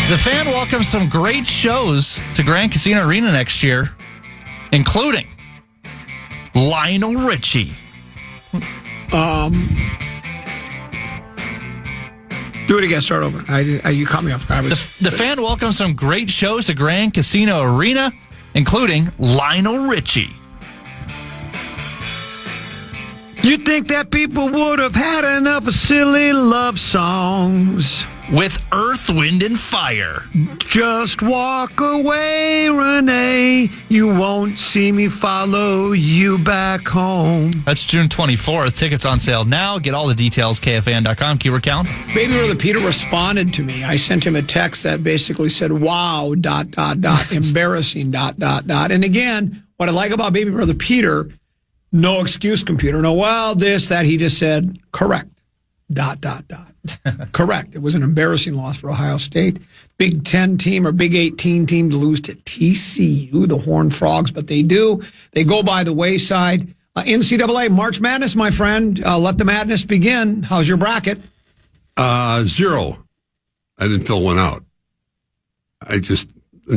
The Fan welcomes some great shows to Grand Casino Arena next year, including Lionel Richie. Do it again. Start over. You caught me off guard. The Fan welcomes some great shows to Grand Casino Arena, including Lionel Richie. You think that people would have had enough of silly love songs? With Earth, Wind, and Fire. Just walk away, Renee. You won't see me follow you back home. That's June 24th. Tickets on sale now. Get all the details, KFAN.com, keyword count. Baby Brother Peter responded to me. I sent him a text that basically said, wow, ... embarrassing, ... And again, what I like about Baby Brother Peter, no excuse, computer. No, well, this, that. He just said, correct, ... Correct. It was an embarrassing loss for Ohio State. Big 10 team or Big 18 team to lose to TCU, the Horned Frogs, but they do. They go by the wayside. NCAA March Madness, my friend. Let the madness begin. How's your bracket? 0. I didn't fill one out. I just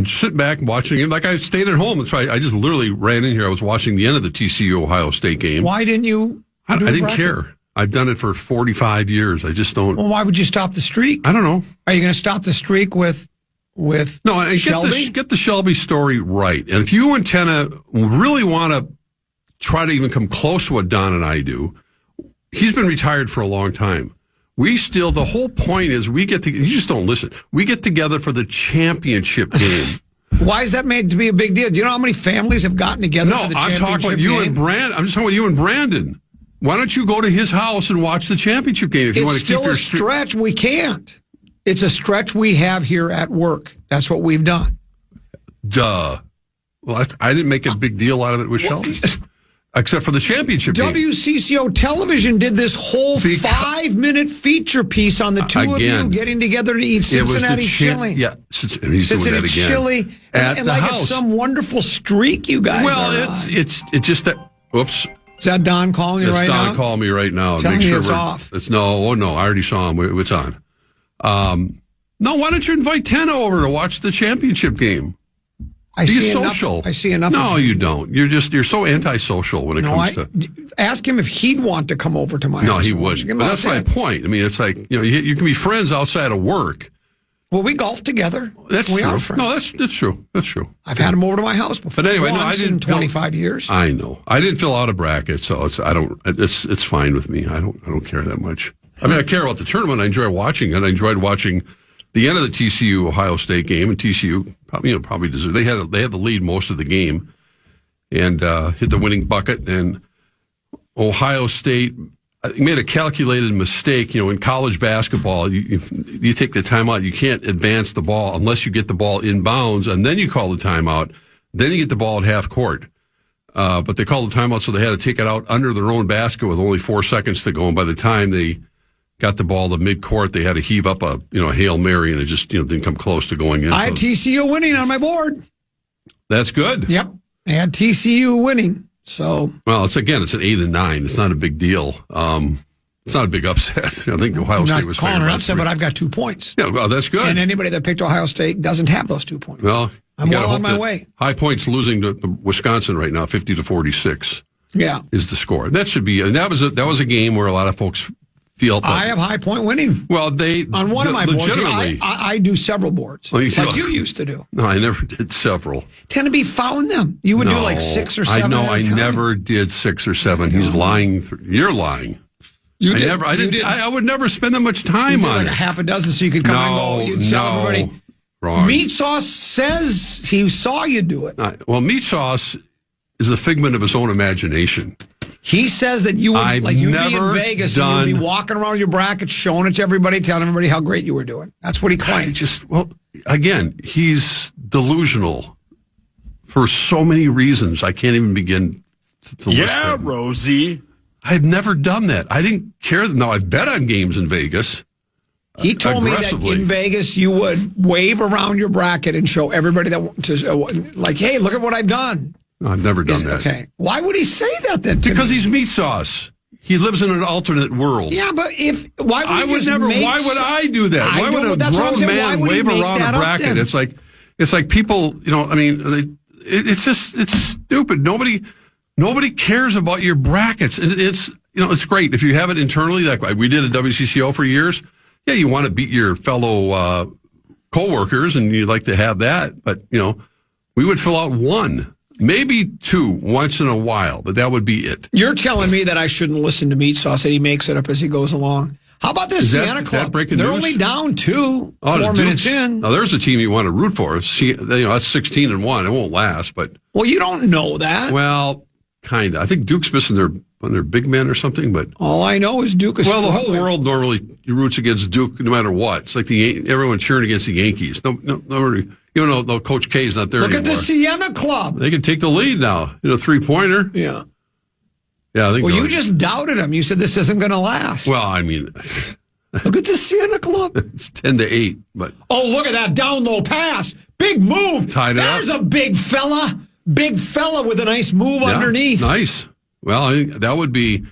sit back watching it like I stayed at home. That's right. I just literally ran in here. I was watching the end of the TCU Ohio State game. Why didn't you? I didn't care. I've done it for 45 years. I just don't. Well, why would you stop the streak? I don't know. Are you going to stop the streak with No, Shelby? Get the Shelby story right. And if you and Tenna really want to try to even come close to what Don and I do, he's been retired for a long time. The whole point is you just don't listen. We get together for the championship game. Why is that made to be a big deal? Do you know how many families have gotten together for the championship game? I'm talking about you and Brandon. I'm just talking about you and Brandon. Why don't you go to his house and watch the championship game if you want to keep your It's still a stretch. We can't. It's a stretch we have here at work. That's what we've done. Duh. Well, I didn't make a big deal out of it with Shelby. Except for the championship game. WCCO Television did this whole 5-minute feature piece on the two of you getting together to eat Cincinnati chili. Yeah, and he's doing that again. Chili and like house. It's some wonderful streak you guys are on. It's just that. Whoops. Is that Don calling you right now? That's Don calling me right now. Tell me it's off. No, I already saw him. It's on. No, why don't you invite Tenna over to watch the championship game? Be social. I see enough. No, you don't. You're so antisocial when it comes to. Ask him if he'd want to come over to my house. No, he wouldn't. But that's my point. I mean, it's like you can be friends outside of work. Well, we golf together. That's true. Are friends. No, that's true. That's true. I've had him over to my house before. But anyway, I didn't. In 25 years. I know. I didn't fill out a bracket, so it's fine with me. I don't care that much. I mean, I care about the tournament. I enjoy watching it. I enjoyed watching the end of the TCU Ohio State game, and TCU probably deserved. They had the lead most of the game, and hit the winning bucket. And Ohio State made a calculated mistake. In college basketball, you take the timeout. You can't advance the ball unless you get the ball inbounds, and then you call the timeout. Then you get the ball at half court. But they called the timeout, so they had to take it out under their own basket with only 4 seconds to go. And by the time they got the ball to midcourt, they had to heave up a Hail Mary, and it just didn't come close to going in. I had TCU winning on my board. That's good. Yep, I had TCU winning. So it's an 8-9. It's not a big deal. It's not a big upset. I think Ohio State was calling an upset, but I've got 2 points. Yeah, well, that's good. And anybody that picked Ohio State doesn't have those 2 points. Well, I'm well on my way. High Point's losing to Wisconsin right now, 50-46. Yeah, is the score. That should be. And that was a game where a lot of folks feel. I have High Point winning. Well, they on one of my boards. I do several boards, like you used to do. No, I never did several. Tend to be found them. You would do like 6 or 7. I know. I never did 6 or 7. He's lying. You're lying. You did. I would never spend that much time on like it. A half a dozen, so you could come and go. You'd tell everybody. Wrong. Meat Sauce says he saw you do it. Well, Meat Sauce is a figment of his own imagination. He says that you would, you'd be in Vegas and you'd be walking around with your bracket, showing it to everybody, telling everybody how great you were doing. That's what he claims. Again, he's delusional for so many reasons. I can't even begin to list them. Rosie. I've never done that. I didn't care. Now, I've bet on games in Vegas. He told me that in Vegas you would wave around your bracket and show everybody hey, look at what I've done. No, I've never done that. Okay. Why would he say that then? Because he's Meat Sauce. He lives in an alternate world. Yeah, but why would I would never. Why would I do that? Why would a grown man wave around a bracket? It's like people. I mean, it's stupid. Nobody cares about your brackets. It's great if you have it internally. Like we did at WCCO for years. Yeah, you want to beat your fellow coworkers, and you'd like to have that. But we would fill out one. Maybe two once in a while, but that would be it. You're telling me that I shouldn't listen to Meat Sauce, that he makes it up as he goes along. How about this Sienna Club? They're news? Only down 4 minutes in. Now, there's a team you want to root for. That's 16-1. It won't last, but... Well, you don't know that. Well, kind of. I think Duke's missing their big men or something, but... All I know is Duke is... Well, the whole world normally roots against Duke no matter what. It's like everyone cheering against the Yankees. Nobody... Even though Coach K's not there anymore. Look at the Sienna Club. They can take the lead now. 3-pointer. Yeah. Yeah, I think. Well, you just doubted him. You said this isn't going to last. Well, I mean. Look at the Sienna Club. It's 10-8, but. Oh, look at that down low pass. Big move. Tied it up. There's a big fella. Big fella with a nice move underneath. Nice. Well, I think that would be.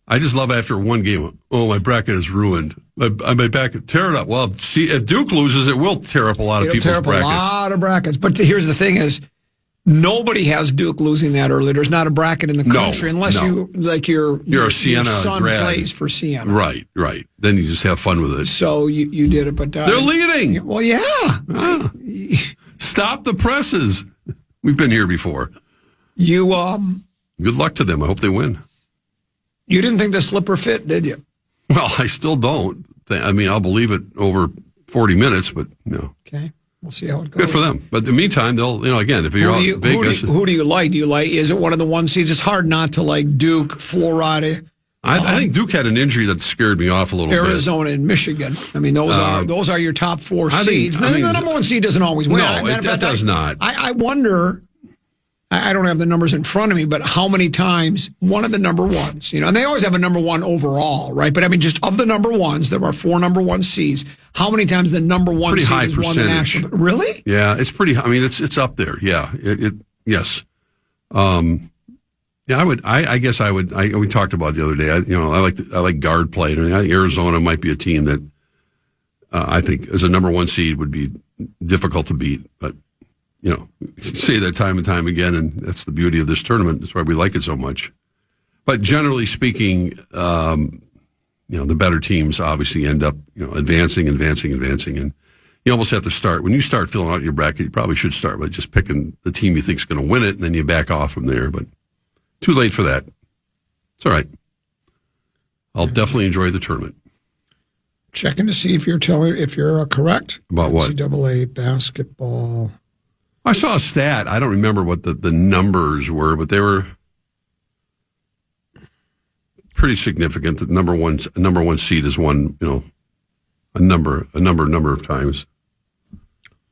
I just love after one game. Oh, my bracket is ruined. My bracket, tear it up. Well, see, if Duke loses, it will tear up a lot of people's brackets. It'll tear up a lot of brackets. But here's the thing is, nobody has Duke losing that early. There's not a bracket in the country unless you, like your Sienna son grad. plays for Sienna. Right. Then you just have fun with it. So you did it, but... they're leading! Well, yeah. Stop the presses. We've been here before. Good luck to them. I hope they win. You didn't think the slipper fit, did you? Well, I still don't. I mean, I'll believe it over 40 minutes, but no. Okay. We'll see how it goes. Good for them. But in the meantime, they'll, again, if you're out big. Who do you like? Is it one of the one seeds? It's hard not to like Duke, Florida. I think Duke had an injury that scared me off a little Arizona and Michigan. I mean, those are your top four seeds. The number one seed doesn't always win. No, it does not. I wonder. I don't have the numbers in front of me, but how many times one of the number ones, and they always have a number one overall, right? But I mean, just of the number ones, there are 4 number one seeds. How many times the number one pretty seed high has percentage. won the national? Really? Yeah, it's pretty. I mean, it's up there. Yeah, yes. Yeah, I guess I would. We talked about it the other day. I like guard play. I think Arizona might be a team that I think as a number one seed would be difficult to beat, but. Say that time and time again, and that's the beauty of this tournament. That's why we like it so much. But generally speaking, the better teams obviously end up, advancing, and you almost have to start. When you start filling out your bracket, you probably should start by just picking the team you think is going to win it, and then you back off from there. But too late for that. It's all right. I'll definitely enjoy the tournament. Checking to see if you're correct. About what? NCAA basketball. I saw a stat. I don't remember what the numbers were, but they were pretty significant. The number one seed has won, a number of times.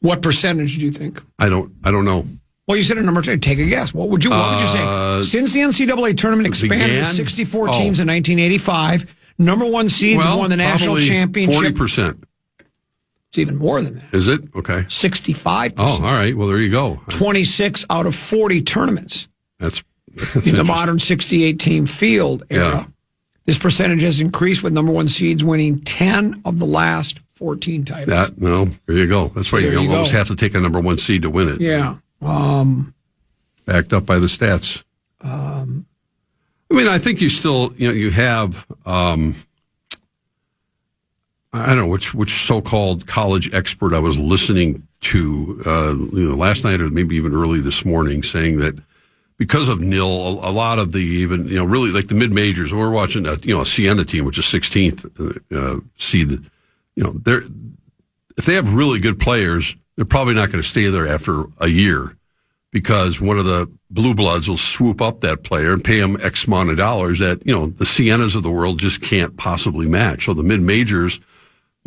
What percentage do you think? I don't know. Well, you said a number. Take a guess. What would you say? Since the NCAA tournament expanded to 64 teams in 1985, number one seeds have won the national championship. 40%. It's even more than that. Is it? Okay. 65%. Oh, all right. Well, there you go. 26 out of 40 tournaments. That's in the modern 68-team field era. Yeah. This percentage has increased with number one seeds winning 10 of the last 14 titles. There you go. That's why you almost have to take a number one seed to win it. Yeah. Backed up by the stats. I mean, I think you still, you have... I don't know which so-called college expert I was listening to last night or maybe even early this morning, saying that because of NIL, a lot of the really like the mid-majors. We're watching a Sienna team, which is 16th seeded. If they have really good players, they're probably not going to stay there after a year because one of the blue bloods will swoop up that player and pay him X amount of dollars that the Siennas of the world just can't possibly match. So the mid-majors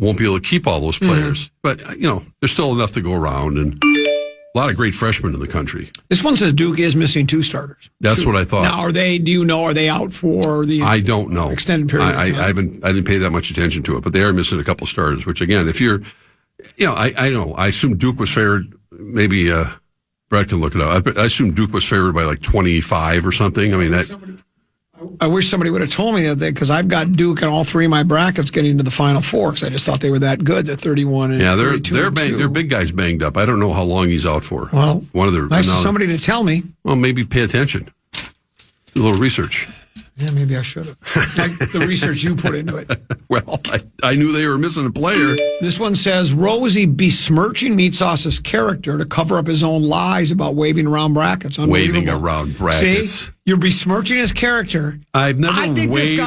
won't be able to keep all those players. But, there's still enough to go around and a lot of great freshmen in the country. This one says Duke is missing 2 starters. That's what I thought. Now, are they out for the I don't know. Extended period of time? I didn't pay that much attention to it, but they are missing a couple starters, which again, if you're, I know, I assume Duke was favored, maybe Brett can look it up. I assume Duke was favored by like 25 or something. I mean, I wish somebody would have told me that because I've got Duke and all three of my brackets getting into the Final Four because I just thought they were that good. They're 31 and 32. Their big guy's banged up. I don't know how long he's out for. Well, one of their nice of somebody to tell me. Well, maybe pay attention. Do a little research. Yeah, maybe I should have. Like the research you put into it. Well, I knew they were missing a player. This one says, Rosie besmirching Meat Sauce's character to cover up his own lies about waving around brackets. Waving around brackets. See? You're besmirching his character. I've never waved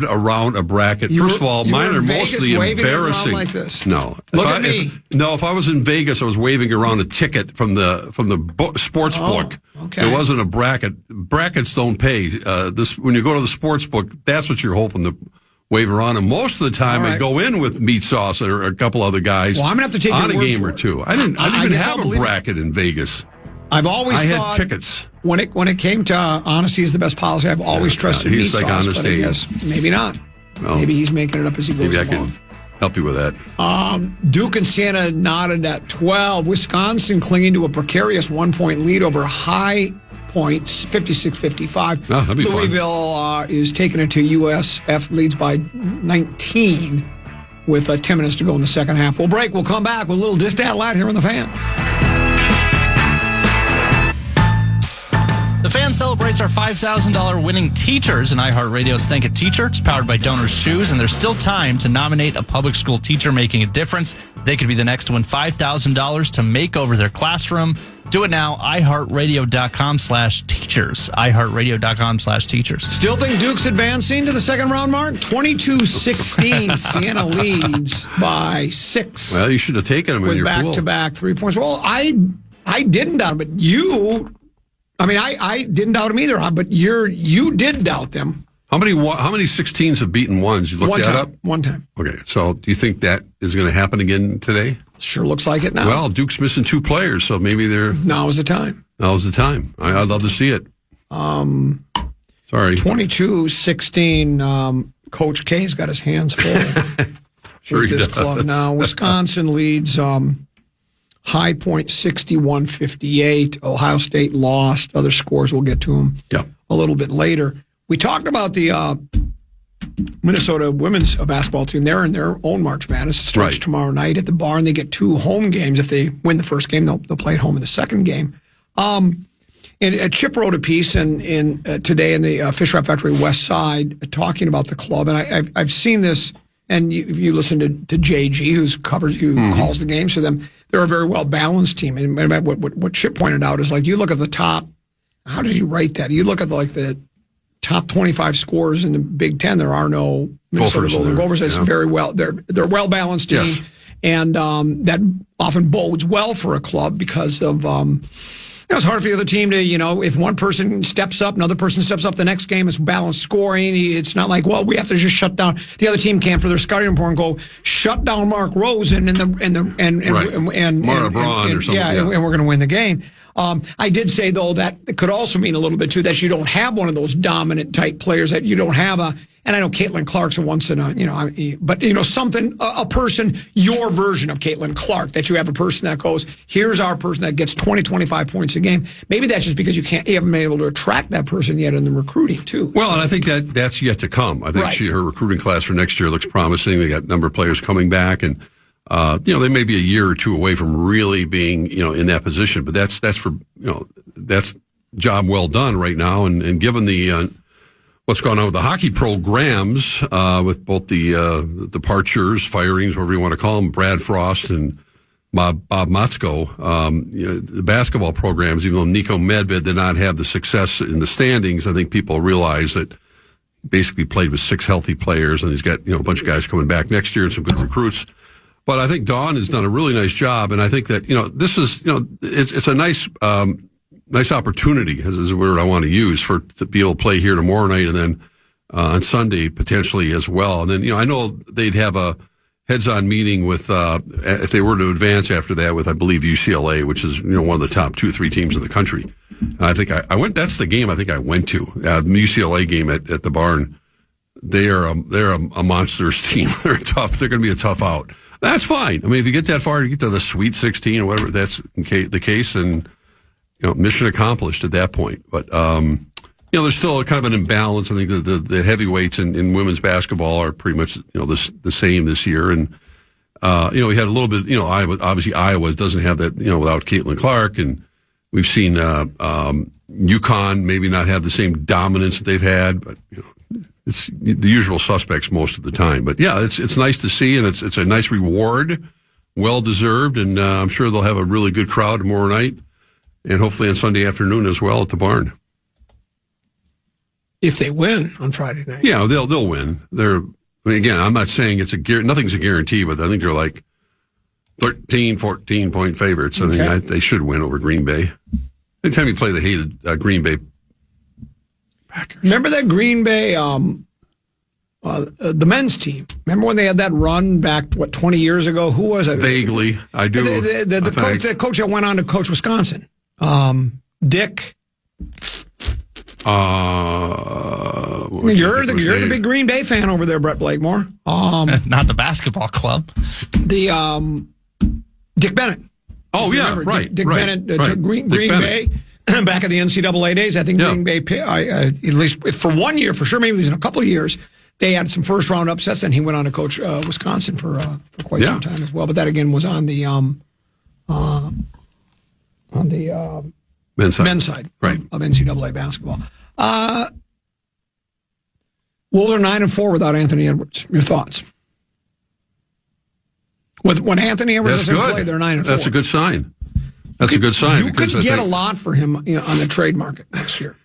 around a bracket. First of all, mine are mostly embarrassing. Like this. No. Look at me. If I was in Vegas, I was waving around a ticket from the sports book. Okay. It wasn't a bracket. Brackets don't pay. When you go to the sports book, that's what you're hoping to wave around. And most of the time, I go in with Meat Sauce or a couple other guys. Well, I'm gonna have to take on your a word game for or it. two. I didn't even have a bracket in Vegas. I've always thought had tickets. When it came to honesty is the best policy. I've always trusted Meat Sauce. Honesty. But I guess maybe not. Well, maybe he's making it up as he goes along. Maybe I can help you with that. Duke and Siena nodded at 12. Wisconsin clinging to a precarious 1-point lead over High Point, 56-55. Oh, that'd be Louisville is taking it to USF, leads by 19 with 10 minutes to go in the second half. We'll break. We'll come back with a little Distat Lat here on The Fan. The Fan celebrates our $5,000 winning teachers, and iHeartRadio's Thank a Teacher. It's powered by Donors Shoes, and there's still time to nominate a public school teacher making a difference. They could be the next to win $5,000 to make over their classroom. Do it now, iHeartRadio.com/teachers. iHeartRadio.com/teachers. Still think Duke's advancing to the second round mark? 22-16. Siena leads by 6. Well, you should have taken them in your pool. With back-to-back 3 points. Well, I didn't doubt them, but you... I didn't doubt them either, but you did doubt them. How many 16s have beaten ones? You looked that up? One time. Okay, so do you think that is going to happen again today? Sure looks like it now. Well, Duke's missing 2 players, so maybe they're... Now is the time. I'd love to see it. Sorry. 22-16, Coach K's got his hands full Sure with he this does. club now. Wisconsin leads... High Point 61-58. Ohio State lost. Other scores, we'll get to them a little bit later. We talked about the Minnesota women's basketball team. They're in their own March Madness. It starts tomorrow night at the Barn. They get 2 home games. If they win the first game, they'll play at home in the second game. And Chip wrote a piece in today in the Fish Wrap Factory West Side talking about the club. And I've seen this, and if you listen to JG, who calls the games for them, they're a very well-balanced team. And what Chip pointed out is, like, you look at the top, how did he write that? You look at the top 25 scorers in the Big Ten, there are no Minnesota Golden Gophers. It's very well, they're a well-balanced team. Yes. And that often bodes well for a club because of, it's hard for the other team to, if one person steps up, another person steps up the next game, it's balanced scoring. It's not like, well, we have to just shut down. The other team can, for their scouting report, and go shut down Mark Rosen and Mara Braun or something. And we're going to win the game. I did say, though, that it could also mean a little bit, too, that you don't have one of those dominant type players, that you don't have and I know Caitlin Clark's a once in a, something, a person, your version of Caitlin Clark, that you have a person that goes, here's our person that gets 20, 25 points a game. Maybe that's just because you haven't been able to attract that person yet in the recruiting, too. Well, and I think that's yet to come. I think her recruiting class for next year looks promising. They got a number of players coming back, and they may be a year or two away from really being, in that position. But that's job well done right now. And given the what's going on with the hockey programs, with both the departures, firings, whatever you want to call them, Brad Frost and Bob Motzko, the basketball programs, even though Nico Medved did not have the success in the standings, I think people realize that basically played with 6 healthy players, and he's got a bunch of guys coming back next year and some good recruits. But I think Dawn has done a really nice job, and I think that this is it's a nice opportunity, is the word I want to use, to be able to play here tomorrow night and then on Sunday potentially as well. And then I know they'd have a heads-on meeting with if they were to advance after that with, I believe, UCLA, which is one of the top 2-3 teams in the country. And I think I went. That's the game I think I went to, the UCLA game at the Barn. They're a monsters team. They're tough. They're going to be a tough out. That's fine. I mean, if you get that far, you get to the Sweet 16 or whatever, that's the case, and mission accomplished at that point. But there's still kind of an imbalance. I think the heavyweights in women's basketball are pretty much, the same this year. And, we had a little bit, Iowa doesn't have that, without Caitlin Clark. And we've seen UConn maybe not have the same dominance that they've had, but, it's the usual suspects most of the time. But, yeah, it's nice to see, and it's a nice reward, well-deserved. And I'm sure they'll have a really good crowd tomorrow night and hopefully on Sunday afternoon as well at the barn. If they win on Friday night. Yeah, they'll win. Again, I'm not saying nothing's a guarantee, but I think they're like 13, 14-point favorites. I mean, they should win over Green Bay. Anytime you play the hated Green Bay Packers. Remember that Green Bay, the men's team? Remember when they had that run back, 20 years ago? Who was it? Vaguely, I do. The coach that went on to coach Wisconsin. Dick. You're the big Green Bay fan over there, Brett Blakemore. Not the basketball club. The Dick Bennett. Oh yeah, right. Dick Bennett took Green Bay back in the NCAA days. I think Green Bay, at least for 1 year, for sure, maybe it was in a couple of years, they had some first round upsets, and he went on to coach Wisconsin for quite some time as well. But that again was on the men's side right. of NCAA basketball. Well, they're 9-4 without Anthony Edwards. Your thoughts? When Anthony Edwards doesn't play, they're 9-4. That's a good sign. A good sign. You could get a lot for him on the trade market next year.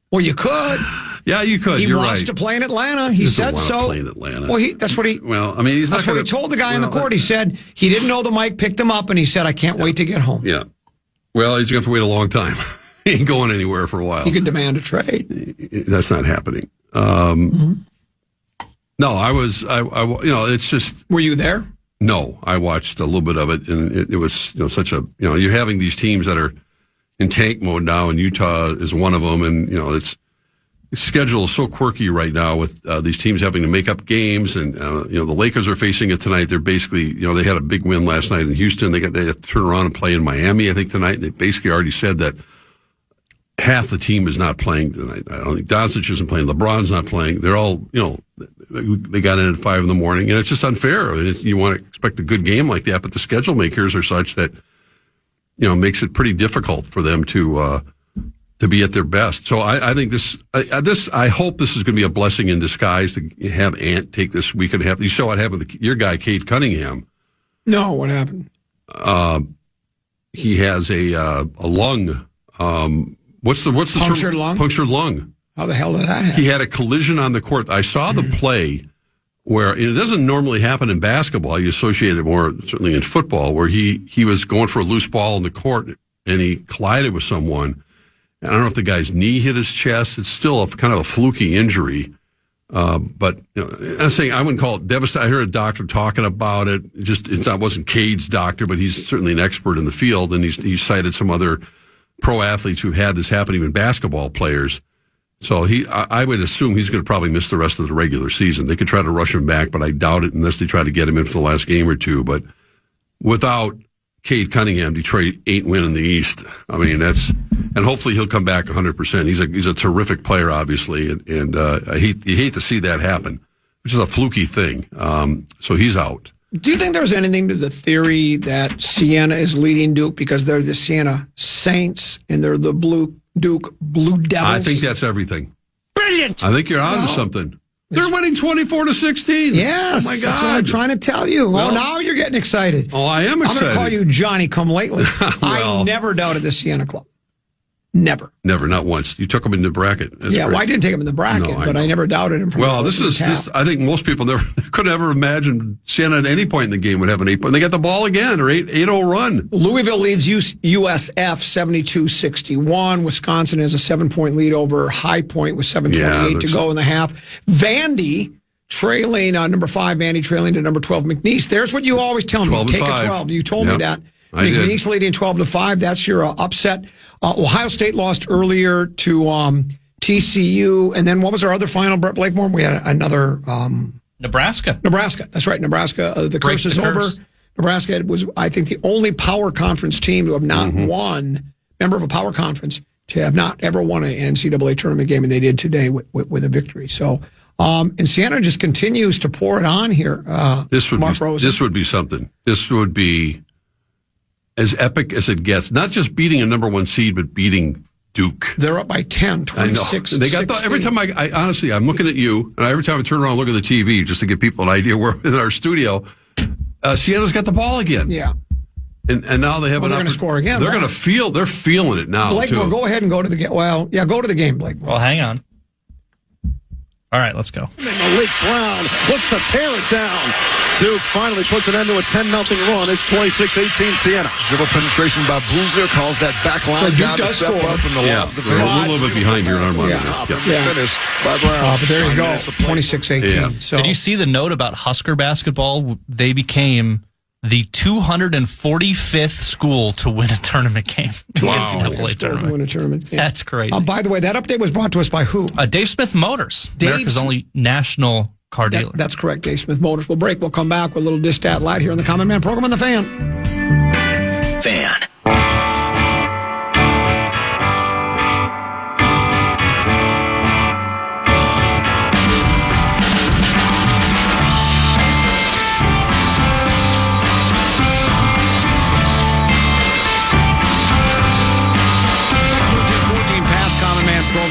Well, you could. Yeah, you could. He wants to play in Atlanta. He said so. Play in Atlanta. Well, that's what he. Well, I mean, he's not. That's what he told the guy in the court. He said he didn't know the mic picked him up, and he said, "I can't wait to get home." Yeah. Well, he's going to have to wait a long time. He ain't going anywhere for a while. He could demand a trade. That's not happening. No, I was. It's just. Were you there? No, I watched a little bit of it, and it was such a you're having these teams that are in tank mode now, and Utah is one of them, and its schedule is so quirky right now with these teams having to make up games, and the Lakers are facing it tonight. They're basically they had a big win last night in Houston. They have to turn around and play in Miami, I think, tonight. They basically already said that half the team is not playing tonight. I don't think Doncic isn't playing. LeBron's not playing. They're all they got in at 5 a.m, and it's just unfair. I mean, you want to expect a good game like that, but the schedule makers are such that makes it pretty difficult for them to be at their best. So I think I hope this is going to be a blessing in disguise to have Ant take this week and a half. You saw what happened with your guy, Cade Cunningham. No, what happened? He has a lung. What's the punctured term? lung? Punctured lung. How the hell did that happen? He had a collision on the court. I saw the play where it doesn't normally happen in basketball. You associate it more certainly in football, where he was going for a loose ball in the court and he collided with someone. And I don't know if the guy's knee hit his chest. It's still kind of a fluky injury. But I'm saying I wouldn't call it devastating. I heard a doctor talking about it. It wasn't Cade's doctor, but he's certainly an expert in the field, and he cited some other pro athletes who had this happen, even basketball players. So I would assume he's going to probably miss the rest of the regular season. They could try to rush him back, but I doubt it unless they try to get him in for the last game or two. But without Cade Cunningham, Detroit ain't winning the East. I mean, and hopefully he'll come back 100%. He's a terrific player, obviously, and you hate to see that happen, which is a fluky thing. So he's out. Do you think there's anything to the theory that Siena is leading Duke because they're the Siena Saints and they're the Duke Blue Devils? I think that's everything. Brilliant. I think you're on to something. They're winning 24-16. Yes. Oh my God. That's what I'm trying to tell you. Well, now you're getting excited. Oh, I am excited. I'm going to call you Johnny Come Lately. I never doubted the Siena Club. Never, not once. You took them in the bracket. That's well, I didn't take them in the bracket, but I never doubted him. Well, this. I think most people never could ever imagine Siena at any point in the game would have an 8-point. They got the ball again, or 8-0 run. Louisville leads USF 72-61. Wisconsin has a 7-point lead over High Point with 7:28 to go in the half. Vandy trailing number 5. Vandy trailing to number 12 McNeese. There's what you always tell me. Take a 12. You told me that. McNeese leading 12-5. That's your upset. Ohio State lost earlier to TCU, and then what was our other final, Brett Blakemore? We had another Nebraska. That's right, Nebraska. The curse is over. Nebraska was, I think, the only power conference team to have not won, member of a power conference, to have not ever won an NCAA tournament game, and they did today with a victory. So, and Siena just continues to pour it on here. This would Mark be Rosen. This would be something. This would be as epic as it gets. Not just beating a number 1 seed, but beating Duke. They're up by 10, 26. They got every time I honestly, I'm looking at you, and every time I turn around and look at the TV, just to give people an idea, we're in our studio, Siena's got the ball again. Yeah. And now they have they're going to score again. They're going to they're feeling it now, Blakemore, too. go ahead and go to the game. Well, yeah, go to the game, Blakemore. Well, hang on. All right, let's go. Malik Brown looks to tear it down. Duke finally puts it into a 10-0 run. It's 26-18 Siena. Dribble penetration by Boozer calls that back line. So Duke down to does step score. up in the loss. We're a little bit behind here in our money. Finish by Brown. But there you go, 26-18. Yeah. So, Did you see the note about Husker basketball? They became the 245th school to win a tournament game. Wow. NCAA tournament. win a tournament. Yeah. That's crazy. By the way, that update was brought to us by who? Dave Smith Motors, America's only national car dealer. That's correct, Dave Smith Motors. We'll break. We'll come back with a little Distat Light here on the Common Man program on the Fan. Fan.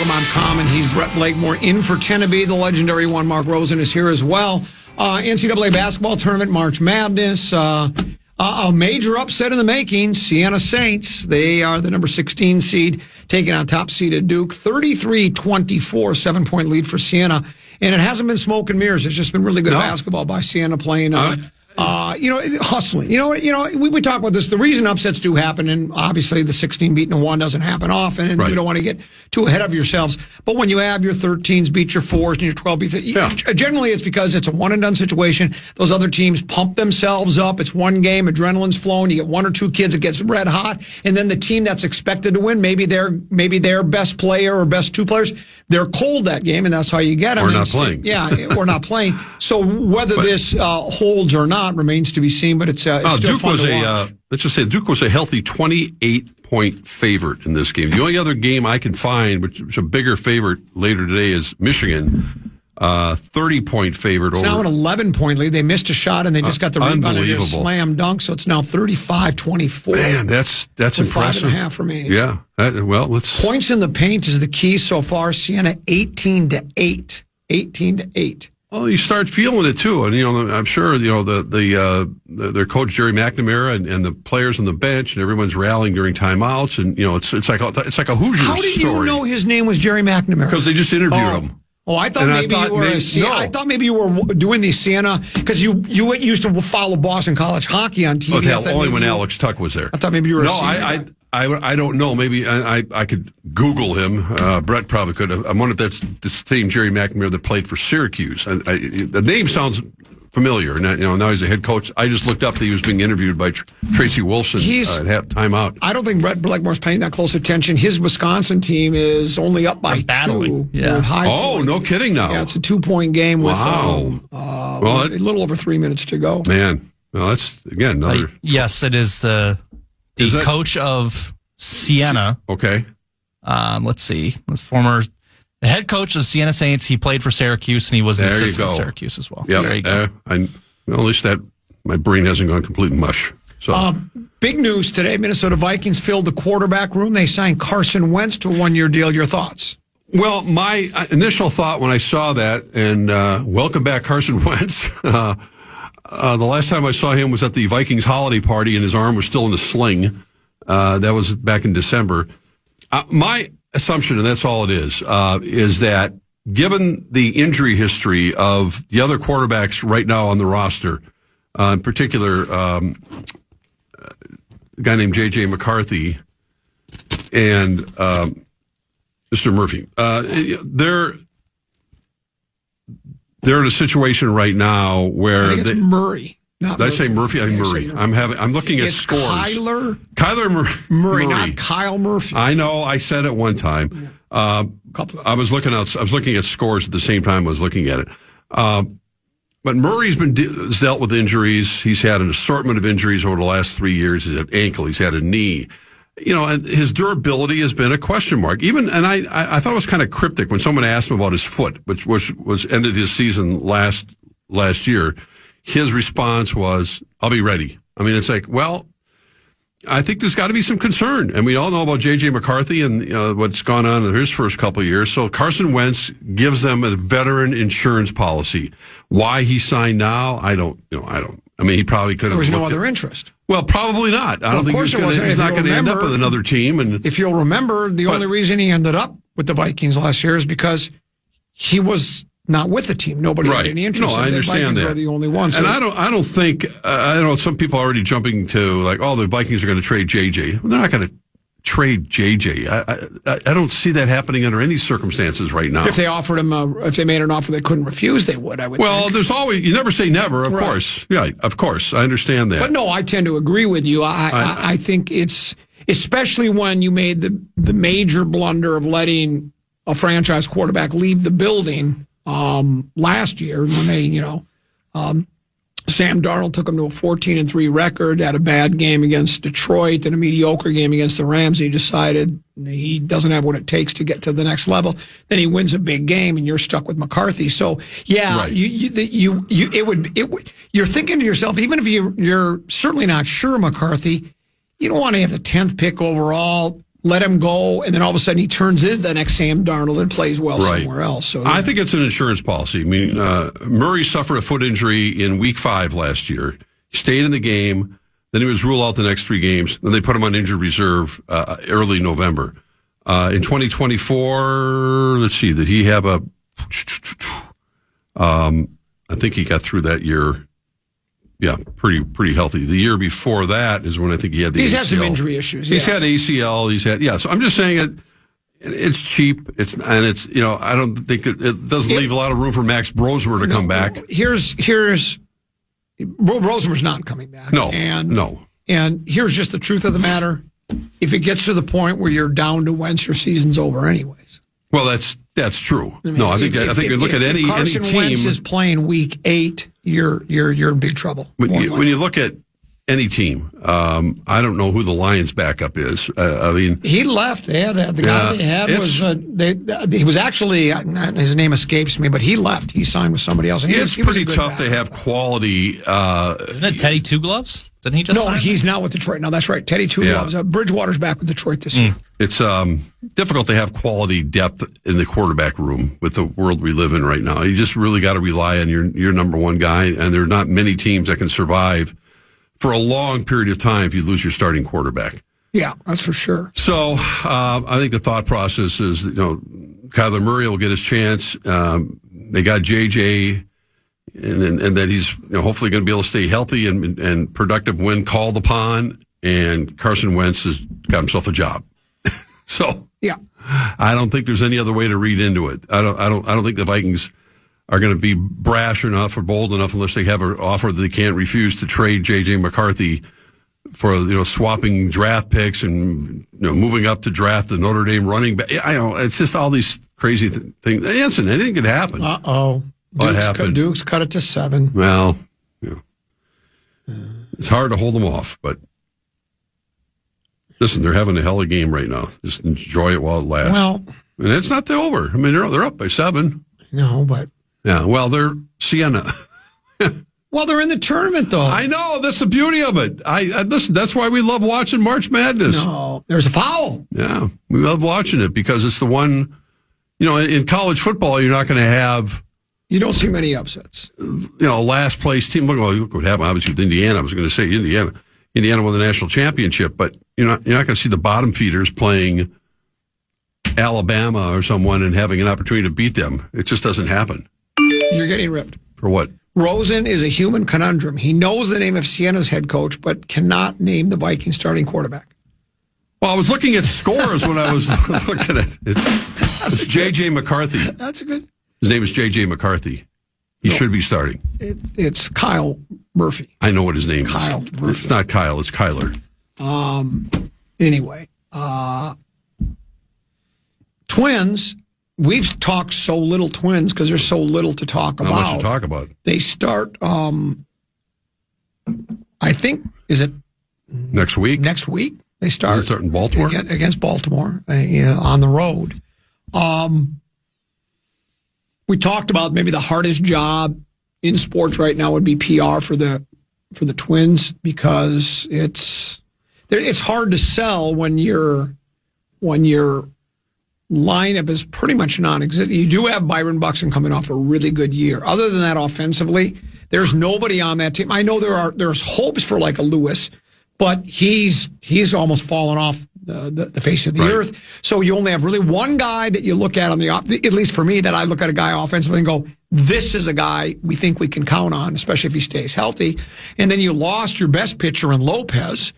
I'm Common. He's Brett Blakemore in for Tennessee. The legendary one, Mark Rosen, is here as well. NCAA basketball tournament, March Madness. A major upset in the making. Siena Saints, they are the number 16 seed, taking on top seeded Duke. 33-24, 7-point lead for Siena. And it hasn't been smoke and mirrors. It's just been really good basketball by Siena playing hustling. We talk about this. The reason upsets do happen, and obviously the 16 beating a 1 doesn't happen often, and you don't want to get too ahead of yourselves. But when you have your 13s beat your 4s and your 12 beats, generally it's because it's a one-and-done situation. Those other teams pump themselves up. It's one game, adrenaline's flowing. You get 1 or 2 kids that gets red hot, and then the team that's expected to win, maybe their best player or best 2 players, they're cold that game, and that's how you get them. We're not playing. Yeah, we're not playing. So whether this holds or not remains to be seen, but it's still Duke fun was to watch. let's just say Duke was a healthy 28-point favorite in this game. The only other game I can find, which is a bigger favorite later today, is Michigan, 30-point favorite. It's now an 11-point lead. They missed a shot and they just got the rebound and a slam dunk, so it's now 35-24. Man, that's impressive. 5.5 remaining. Yeah. Let's points in the paint is the key so far. Siena 18-8. 18-8. Well, you start feeling it too, and I'm sure their coach Jerry McNamara and the players on the bench and everyone's rallying during timeouts, and it's like a Hoosiers story. How did you know his name was Jerry McNamara? Because they just interviewed him. Oh, I thought I thought maybe you were doing the Siena because you used to follow Boston College hockey on TV. Only when Alex Tuck was there. I thought maybe you were. I don't know. Maybe I could Google him. Brett probably could. I'm wondering if that's the same Jerry McNamara that played for Syracuse. The name sounds familiar. Now he's a head coach. I just looked up that he was being interviewed by Tracy Wolfson at timeout. I don't think Brett Blakemore's paying that close attention. His Wisconsin team is only up by 2. Yeah. No kidding now. Yeah, it's a 2-point game with a little over 3 minutes to go. Man, well, that's again another. Yes, it is the coach of Siena. Okay. Let's see. The head coach of Siena Saints. He played for Syracuse, and he was an assistant at Syracuse as well. Yeah. There you go. At least that my brain hasn't gone complete mush. So big news today. Minnesota Vikings filled the quarterback room. They signed Carson Wentz to a 1-year deal. Your thoughts? Well, my initial thought when I saw that, and welcome back Carson Wentz. The last time I saw him was at the Vikings holiday party, and his arm was still in a sling. That was back in December. My assumption, and that's all it is that given the injury history of the other quarterbacks right now on the roster, in particular, a guy named J.J. McCarthy and Mr. Murphy, they're in a situation right now where I think it's Murray. Did I say Murphy? I'm Murray. I'm looking at scores. Kyler Murray, not Kyle Murphy. I know. I said it one time. I was looking at scores at the same time I was looking at it. But Murray's dealt with injuries. He's had an assortment of injuries over the last 3 years. He's had ankle. He's had a knee. and his durability has been a question mark. Even, and I thought it was kind of cryptic when someone asked him about his foot, which was ended his season last year. His response was, "I'll be ready." I mean, it's like, well, I think there's got to be some concern. And we all know about J.J. McCarthy and what's gone on in his first couple of years. So Carson Wentz gives them a veteran insurance policy. Why he signed now, I don't. I mean, he probably could have. There was no other interest. Well, probably not. I don't think he's not going to end up with another team. And if you'll remember, the only reason he ended up with the Vikings last year is because he was not with the team. Nobody had any interest. No, I understand that. Are the only ones. And I don't think. I know some people are already jumping to like, oh, the Vikings are going to trade JJ. Well, they're not going to trade JJ. I don't see that happening under any circumstances right now. If they offered him, if they made an offer they couldn't refuse, they would. I would. Well, think. there's always, you never say never, of course. Yeah, of course, I understand that. But no, I tend to agree with you. I think it's, especially when you made the major blunder of letting a franchise quarterback leave the building last year when they, Sam Darnold took him to a 14-3 record, had a bad game against Detroit and a mediocre game against the Rams. He decided he doesn't have what it takes to get to the next level. Then he wins a big game, and you're stuck with McCarthy. So, yeah, right. You're thinking to yourself, even if you're certainly not sure McCarthy, you don't want to have the 10th pick overall. Let him go, and then all of a sudden he turns into the next Sam Darnold and plays well somewhere else. So I think it's an insurance policy. I mean, Murray suffered a foot injury in Week 5 last year. He stayed in the game. Then he was ruled out the next 3 games. Then they put him on injured reserve early November. In 2024, let's see, did he have a? I think he got through that year. Yeah, pretty healthy. The year before that is when I think he had the ACL. He's had some injury issues. He's had ACL. So I'm just saying it's cheap. I don't think it doesn't leave a lot of room for Max Brosmer to come back. Here's Brosmer's not coming back. No. And here's just the truth of the matter. If it gets to the point where you're down to Wentz, your season's over anyways. Well, that's true. I mean, I think you look at any Carson team. Wentz is playing Week 8. You're in big trouble. When you look at any team, I don't know who the Lions' backup is. I mean, he left. Yeah, the guy they had was he was actually his name escapes me, but he left. He signed with somebody else. And it's pretty tough to have quality. Isn't it Teddy Two Gloves? Didn't he just? No, he's not with Detroit. No, that's right. Teddy Two Gloves. Bridgewater's back with Detroit this year. It's difficult to have quality depth in the quarterback room with the world we live in right now. You just really got to rely on your number one guy, and there are not many teams that can survive for a long period of time if you lose your starting quarterback. Yeah, that's for sure. So I think the thought process is, Kyler Murray will get his chance. They got JJ, and that he's hopefully going to be able to stay healthy and productive when called upon. And Carson Wentz has got himself a job. So yeah, I don't think there's any other way to read into it. I don't think the Vikings are going to be brash enough or bold enough unless they have an offer that they can't refuse to trade J.J. McCarthy for swapping draft picks and moving up to draft the Notre Dame running back. I know it's just all these crazy things. Anson, anything could happen. What happened? Duke's cut it to 7. Well, it's hard to hold them off, but listen, they're having a hell of a game right now. Just enjoy it while it lasts. Well, and it's not over. I mean, they're up by 7. No, but yeah. Well, they're Siena. Well, they're in the tournament, though. I know. That's the beauty of it. Listen. That's why we love watching March Madness. No, there's a foul. Yeah, we love watching it because it's the one. In college football, you're not going to have. You don't see many upsets. Last place team. Look what happened. Obviously, with Indiana. I was going to say Indiana. Indiana won the national championship, but you're not going to see the bottom feeders playing Alabama or someone and having an opportunity to beat them. It just doesn't happen. You're getting ripped. For what? Rosen is a human conundrum. He knows the name of Siena's head coach, but cannot name the Vikings starting quarterback. Well, I was looking at scores when I was looking at it. It's J.J. McCarthy. That's good. His name is J.J. McCarthy. He should be starting. It's Kyle Murphy. I know what his name is. Kyle Murphy. It's not Kyle. It's Kyler. Anyway, Twins. We've talked so little Twins because there's so little to talk about. Not much to talk about. They start, I think, is it next week? Next week? They start. They start in Baltimore? Against Baltimore on the road. We talked about maybe the hardest job in sports right now would be PR for the Twins, because it's hard to sell when your lineup is pretty much non-existent. You do have Byron Buxton coming off a really good year. Other than that, offensively, there's nobody on that team. I know there's hopes for like a Lewis, but he's almost fallen off the face of the earth. So you only have really one guy that you look at on at least for me, that I look at a guy offensively and go, this is a guy we think we can count on, especially if he stays healthy. And then you lost your best pitcher in Lopez,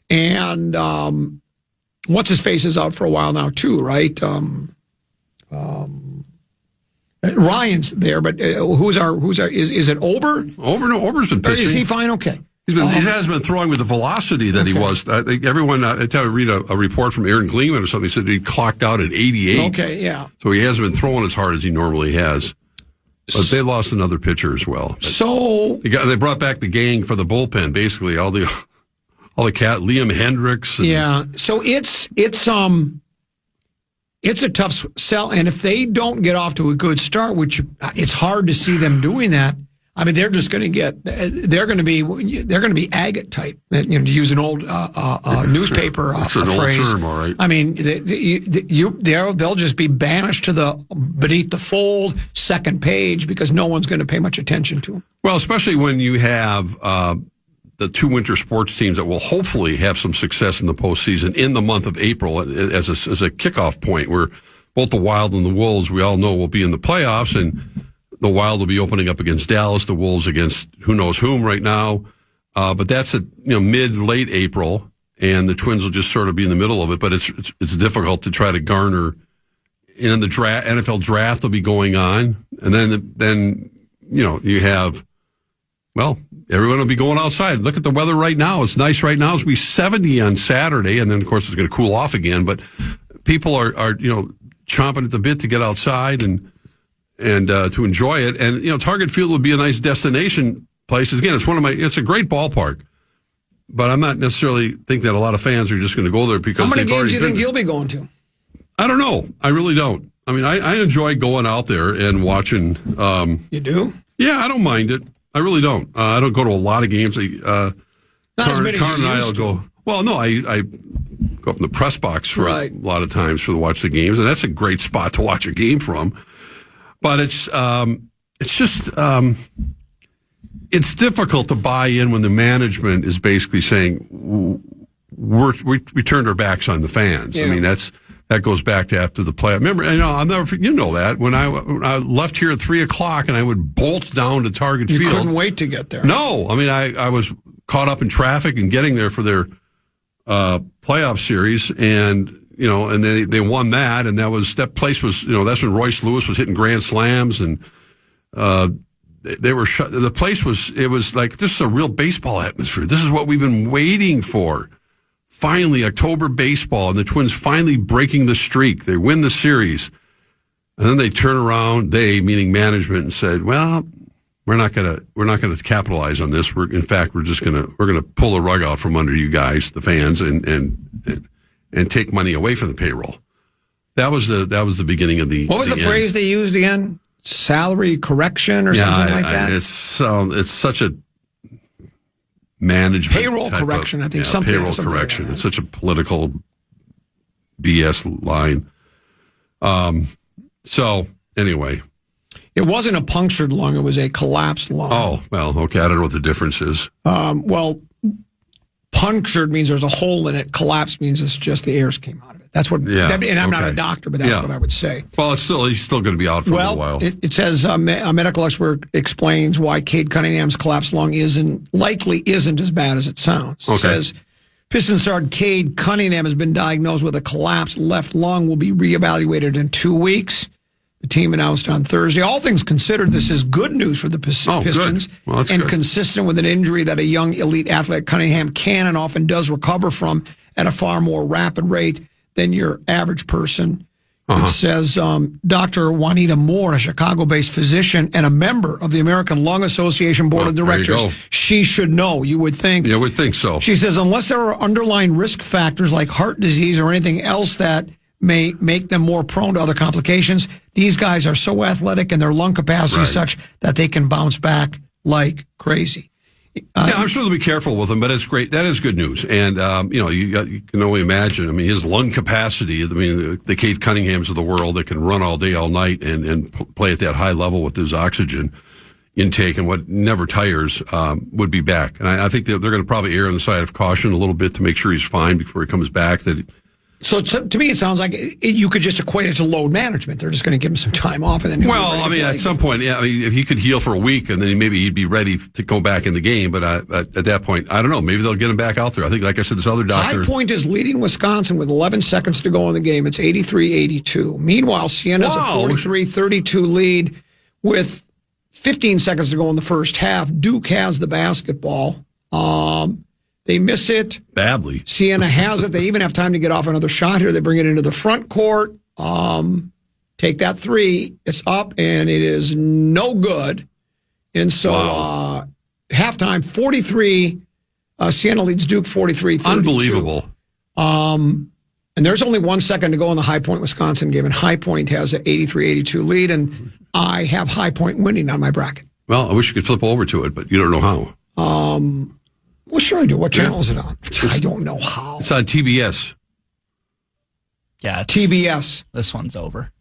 and what's his face is out for a while now too, right? Ryan's there, but is it Ober? Ober's been pitching. Is he fine? Okay. He has been throwing with the velocity that he was. I think everyone, I read a report from Aaron Gleeman or something, he said he clocked out at 88. Okay, yeah. So he hasn't been throwing as hard as he normally has. But they lost another pitcher as well. So they brought back the gang for the bullpen, basically all the Liam Hendricks. Yeah. So it's a tough sell, and if they don't get off to a good start, which it's hard to see them doing that. I mean, they're just going to they're going to be agate type, to use an old newspaper That's an phrase. old term, all right. I mean, they'll just be banished to beneath the fold, second page, because no one's going to pay much attention to them. Well, especially when you have the two winter sports teams that will hopefully have some success in the postseason in the month of April as a kickoff point, where both the Wild and the Wolves, we all know, will be in the playoffs, and the Wild will be opening up against Dallas, the Wolves against who knows whom right now. But that's mid-late April, and the Twins will just sort of be in the middle of it. But it's difficult to try to garner. And the NFL draft will be going on, and then you have, well, everyone will be going outside. Look at the weather right now. It's nice right now. It's going to be 70 on Saturday, and then of course it's going to cool off again. But people are chomping at the bit to get outside and to enjoy it. And, Target Field would be a nice destination place. Again, it's a great ballpark, but I'm not necessarily think that a lot of fans are just going to go there because how many they've games already do you been think there. you'll be going to? I don't know. I really don't. I mean, I enjoy going out there and watching. You do? Yeah, I don't mind it. I really don't. I don't go to a lot of games. Not as many as you and I will used go. Well, no, I go up in the press box for a lot of times to watch the games, and that's a great spot to watch a game from. But it's just it's difficult to buy in when the management is basically saying we turned our backs on the fans. Yeah. I mean, that goes back to after the play. I remember, I'll never forget, that when I left here at 3:00 and I would bolt down to Target Field. You couldn't wait to get there. No, I mean I was caught up in traffic and getting there for their playoff series, and they won that, and that place was, that's when Royce Lewis was hitting grand slams, and they were the place was, it was like, this is a real baseball atmosphere. This is what we've been waiting for. Finally, October baseball, and the Twins finally breaking the streak. They win the series, and then they turn around, meaning management, and said, "Well, we're not gonna capitalize on this. We're gonna pull the rug out from under you guys, the fans, and take money away from the payroll." That was the beginning of the. What was the phrase they used again? Salary correction or something like that. It's such a management payroll correction. I think something. Payroll correction. Like it's such a political BS line. So anyway, it wasn't a punctured lung; it was a collapsed lung. Oh well, okay. I don't know what the difference is. Well, punctured means there's a hole in it. Collapsed means it's just the airs came out of it. That's what. Yeah. And I'm not a doctor, but that's what I would say. Well, he's still going to be out for a little while. It says a medical expert explains why Cade Cunningham's collapsed lung likely isn't as bad as it sounds. It says Pistons star Cade Cunningham has been diagnosed with a collapsed left lung. Will be reevaluated in 2 weeks. The team announced on Thursday. All things considered, this is good news for the Pistons, and consistent with an injury that a young elite athlete Cunningham can and often does recover from at a far more rapid rate than your average person. It says Dr. Juanita Moore, a Chicago-based physician and a member of the American Lung Association Board of Directors. She should know, you would think. Yeah, I would think so. She says, unless there are underlying risk factors like heart disease or anything else that may make them more prone to other complications, these guys are so athletic and their lung capacity is such that they can bounce back like crazy. Yeah, I'm sure they'll be careful with him, but it's great. That is good news. And, you can only imagine. I mean, his lung capacity, the Kate Cunninghams of the world that can run all day, all night and play at that high level with his oxygen intake and what never tires, would be back. And I think they're going to probably err on the side of caution a little bit to make sure he's fine before he comes back. So to me, it sounds like you could just equate it to load management. They're just going to give him some time off, and then. Well, I mean, at some point, yeah. I mean, if he could heal for a week, and then maybe he'd be ready to go back in the game. But at that point, I don't know. Maybe they'll get him back out there. I think, like I said, this other doctor. High Point is leading Wisconsin with 11 seconds to go in the game. It's 83-82. Meanwhile, Siena's a 43-32 lead with 15 seconds to go in the first half. Duke has the basketball. They miss it badly. Siena has it. They even have time to get off another shot here. They bring it into the front court. Take that three. It's up, and it is no good. And so halftime, 43. Siena leads Duke 43-32. Unbelievable. And there's only 1 second to go in the High Point, Wisconsin game, and High Point has an 83-82 lead, and I have High Point winning on my bracket. Well, I wish you could flip over to it, but you don't know how. Well, sure I do. What channel is it on? I don't know how. It's on TBS. Yeah, TBS. This one's over.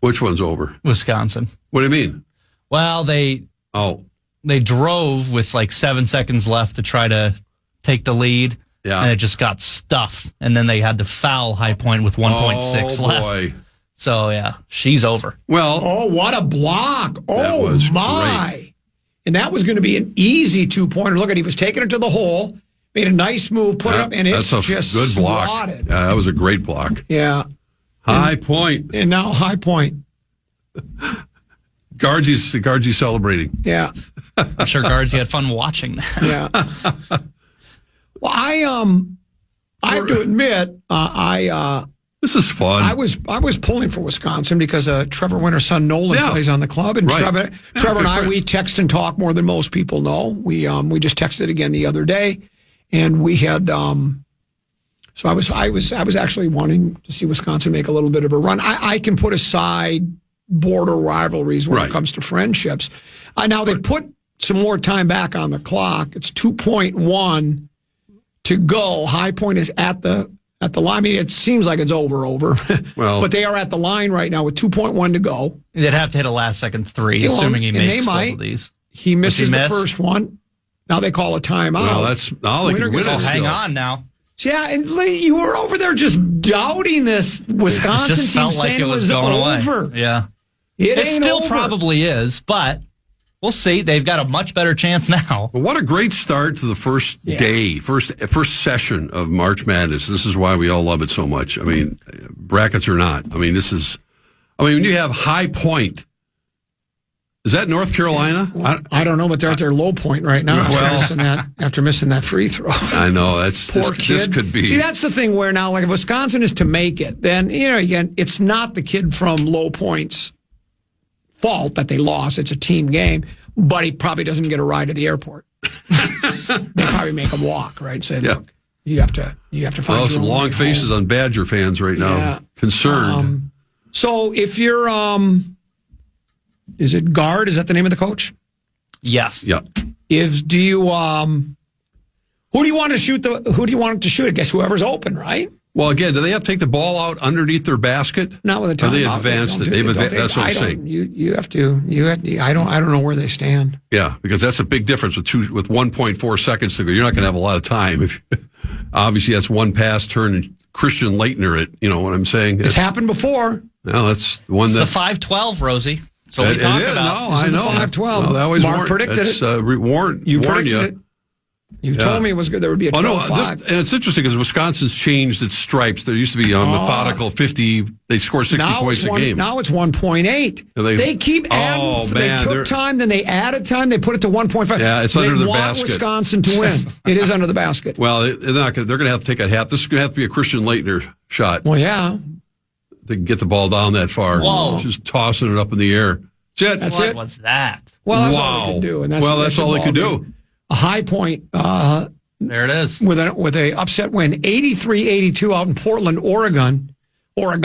Which one's over? Wisconsin. What do you mean? Well, they drove with like 7 seconds left to try to take the lead. Yeah. And it just got stuffed. And then they had to foul High Point with 1.6 left. Boy. So, yeah, she's over. Well. Oh, what a block. Oh, was my. Great. And that was going to be an easy two-pointer. Look at, he was taking it to the hole, made a nice move, put it up, and it's just good block. Swatted. Yeah, that was a great block. Yeah. High Point. And now High Point. Guardsy's celebrating. Yeah. I'm sure Guardsy had fun watching that. Yeah. Well, I have to admit, this is fun. I was pulling for Wisconsin because Trevor Winter's son Nolan plays on the club, and Trevor and I, we text and talk more than most people know. We just texted again the other day, and we had so I was actually wanting to see Wisconsin make a little bit of a run. I can put aside border rivalries when it comes to friendships. Now they put some more time back on the clock. It's 2.1 to go. High Point is at the line. I mean, it seems like it's over. Well, but they are at the line right now with 2.1 to go. They'd have to hit a last-second three, assuming he makes both of these. He misses the first one. Now they call a timeout. Well, that's all they can win. Hang on now. Yeah, and Lee, you were over there just doubting this Wisconsin just team, felt saying like it was going over. Away. Yeah, it still over. Probably is, but we'll see. They've got a much better chance now. Well, what a great start to the first day, first session of March Madness. This is why we all love it so much. I mean, brackets or not. I mean, when you have High Point, is that North Carolina? I don't know, but they're at their low point right now after missing that free throw. I know. Poor kid. This could be. See, that's the thing where now, like, if Wisconsin is to make it, then, again, it's not the kid from Low Point's fault that they lost. It's a team game, but he probably doesn't get a ride to the airport. They probably make him walk, right? Say, look, you have to find some long faces on Badger fans right now. Concerned. So if you're, is it guard? Is that the name of the coach? Yes. Yeah. Who do you want to shoot who do you want to shoot? I guess whoever's open, right? Well, again, do they have to take the ball out underneath their basket? Not with a timeout. They advanced it. That's what I'm saying. You have to. I don't know where they stand. Yeah, because that's a big difference with 1.4 seconds to go. You're not going to have a lot of time. Obviously, that's one pass turn and Christian Leitner it. You know what I'm saying? It's happened before. No, that's the one. It's the 5-12, Rosie. That's what we talk about. No, I know. 5-12. No, that always Mark predicted it. You predicted it. You told me it was good. There would be a 12-5. And it's interesting because Wisconsin's changed its stripes. There used to be methodical 50. They score 60 points a game. Now it's 1.8. They keep adding. They took time, then they added time. They put it to 1.5. Yeah, it's under the basket. They want Wisconsin to win. It is under the basket. Well, they're going to have to take a half. This is going to have to be a Christian Leitner shot. Well, yeah. they can get the ball down that far. Whoa. Just tossing it up in the air. That's it. That's What it. was that? Well, that's wow. all they can do. And That's all they could do. A High Point There it is. with a upset win, 83-82 out in Portland, Oregon. I'm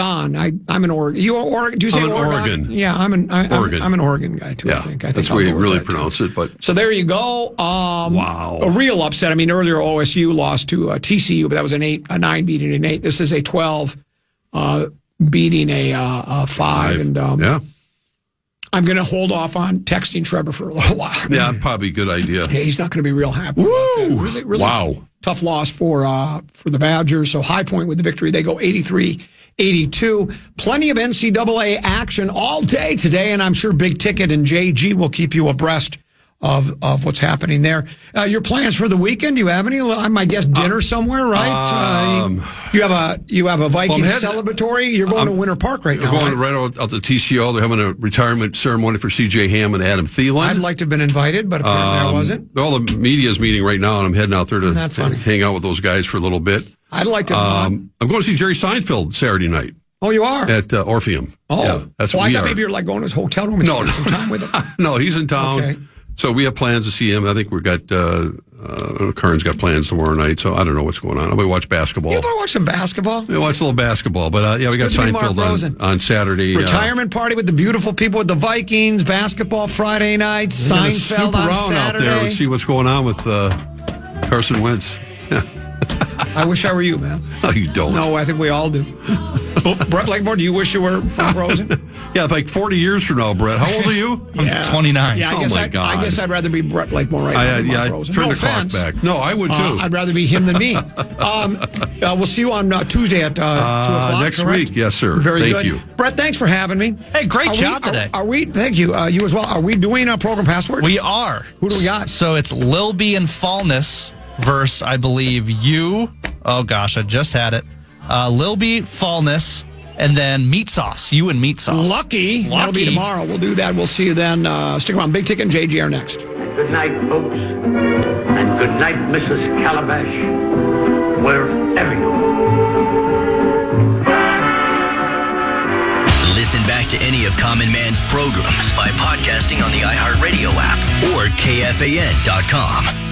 an Oregon. You Oregon? Do you say I'm an Oregon? Oregon. Yeah, I'm an Oregon guy too. Yeah, I think that's I'll the way go you with really that, too. pronounce it. But So there you go. Wow. A real upset. I mean, earlier OSU lost to TCU, but that was a 9 beating an 8. This is a 12 beating a 5. And yeah, I'm going to hold off on texting Trevor for a little while. yeah, probably a good idea. Yeah, he's not going to be real happy. Woo! Really Wow. tough loss for the Badgers. So High Point with the victory. They go 83-82. Plenty of NCAA action all day today, and I'm sure Big Ticket and JG will keep you abreast of what's happening there. Your plans for the weekend? Do you have any? I might guess dinner somewhere, right? You have a Vikings celebratory. You're going to Winter Park right now. We're going right out to TCO. They're having a retirement ceremony for C.J. Ham and Adam Thielen. I'd like to have been invited, but apparently I wasn't. All the media's meeting right now, and I'm heading out there to hang out with those guys for a little bit. I'd like to. I'm going to see Jerry Seinfeld Saturday night. Oh, you are? At Orpheum. Oh, yeah, that's well, what I we thought are. maybe you're like going to his hotel room and spending some time with him. No, he's in town. Okay. So we have plans to see him. I think we've got, Kern's got plans tomorrow night, so I don't know what's going on. I'm going to watch basketball. You ever watch some basketball? We watch a little basketball, but we got good to be Mark Rosen. Seinfeld on Saturday. Retirement party with the beautiful people with the Vikings, basketball Friday night, Seinfeld snoop on around Saturday. out there and see what's going on with Carson Wentz. I wish I were you, man. No, you don't. No, I think we all do. Brett Lakemore, do you wish you were from Rosen? Yeah, like 40 years from now, Brett. How old are you? I'm 29. Yeah, Oh, my God. I guess I'd rather be Brett Lakemore right now than Mark I'd Rosen. turn No the clock offense. back. No, I would too. I'd rather be him than me. We'll see you on Tuesday at 2 o'clock. Next correct? week. Yes, sir. Very Thank good. you. Brett, thanks for having me. Hey, great job today. Are we? Thank you. You as well. Are we doing a program password? We are. Who do we got? So it's Lil B and Fallness versus, I believe, you. Oh, gosh, I just had it. Lil B, Fallness, and then Meat Sauce. You and Meat Sauce. Lucky. That'll be tomorrow. We'll do that. We'll see you then. Stick around. Big Ticket and JG are next. Good night, folks. And good night, Mrs. Calabash, wherever you are. Listen back to any of Common Man's programs by podcasting on the iHeartRadio app or KFAN.com.